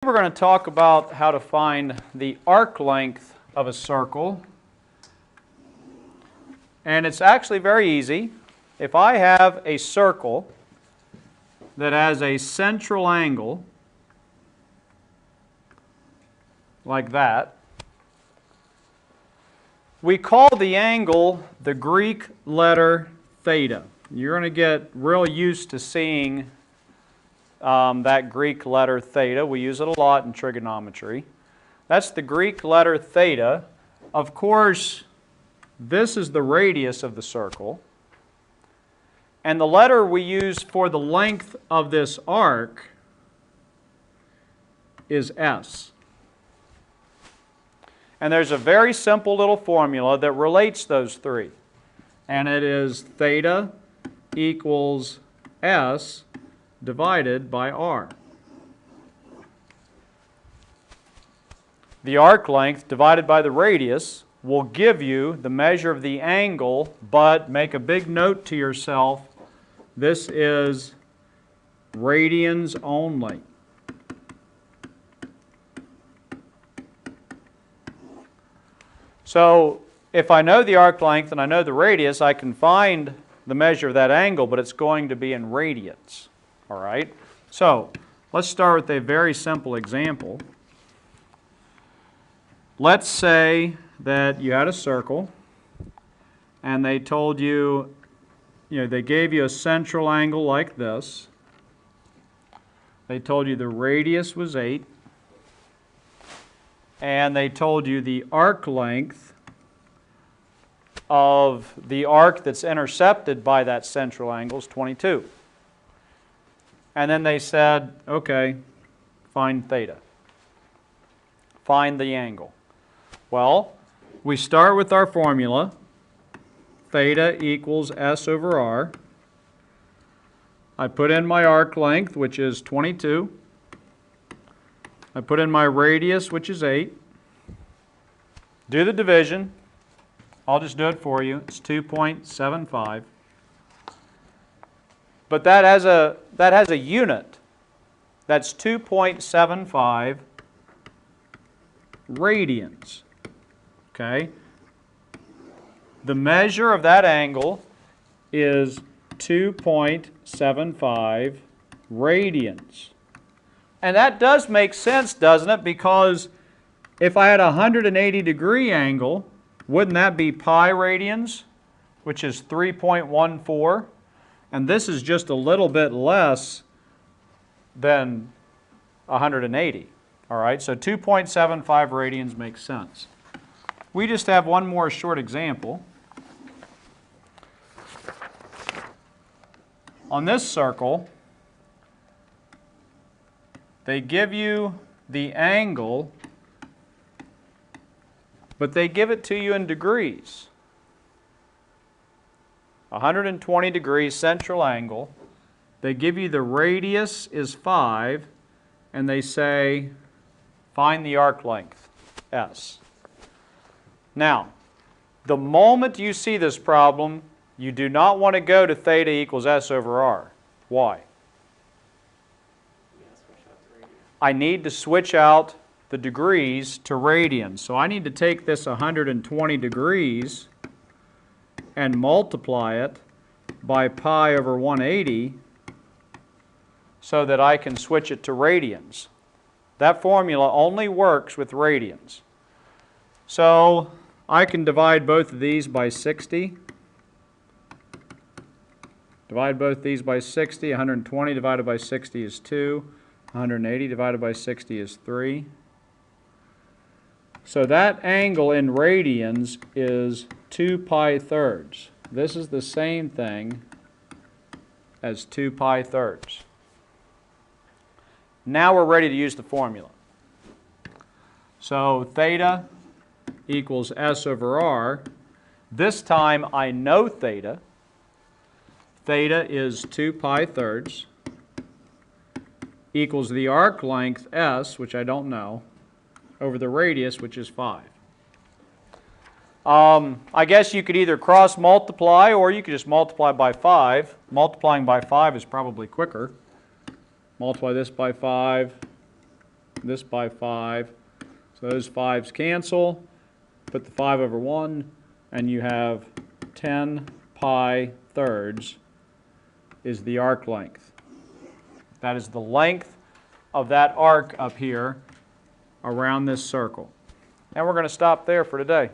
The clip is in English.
We're going to talk about how to find the arc length of a circle. And it's actually very easy. If I have a circle that has a central angle like that, we call the angle the Greek letter theta. You're going to get real used to seeing that Greek letter theta. We use it a lot in trigonometry. That's the Greek letter theta. Of course, this is the radius of the circle. And the letter we use for the length of this arc is S. And there's a very simple little formula that relates those three. And it is theta equals S divided by r. The arc length divided by the radius will give you the measure of the angle, but make a big note to yourself, this is radians only. So if I know the arc length and I know the radius, I can find the measure of that angle, but it's going to be in radians. All right, so let's start with a very simple example. Let's say that you had a circle and they told you, they gave you a central angle like this. They told you the radius was 8 and they told you the arc length of the arc that's intercepted by that central angle is 22. And then they said, okay, find theta. Find the angle. Well, we start with our formula. Theta equals S over R. I put in my arc length, which is 22. I put in my radius, which is 8. Do the division. I'll just do it for you. It's 2.75. But that has a unit. That's 2.75 radians. Okay? The measure of that angle is 2.75 radians. And that does make sense, doesn't it? Because if I had a 180-degree angle, wouldn't that be pi radians, which is 3.14? And this is just a little bit less than 180. All right, so 2.75 radians makes sense. We just have one more short example. On this circle, they give you the angle, but they give it to you in degrees. 120 degrees central angle. They give you the radius is 5, and they say, find the arc length, S. Now, the moment you see this problem, you do not want to go to theta equals S over R. Why? I need to switch out the degrees to radians. So I need to take this 120 degrees and multiply it by pi over 180 so that I can switch it to radians. That formula only works with radians. So I can divide both of these by 60. Divide both these by 60. 120 divided by 60 is 2. 180 divided by 60 is 3. So that angle in radians is 2 pi thirds. This is the same thing as 2 pi thirds. Now we're ready to use the formula. So theta equals S over R. This time I know theta. Theta is 2 pi thirds equals the arc length S, which I don't know, over the radius, which is 5. I guess you could either cross multiply or you could just multiply by 5. Multiplying by 5 is probably quicker. Multiply this by 5, this by 5. So those 5's cancel. Put the 5 over 1, and you have 10 pi thirds is the arc length. That is the length of that arc up here around this circle. And we're going to stop there for today.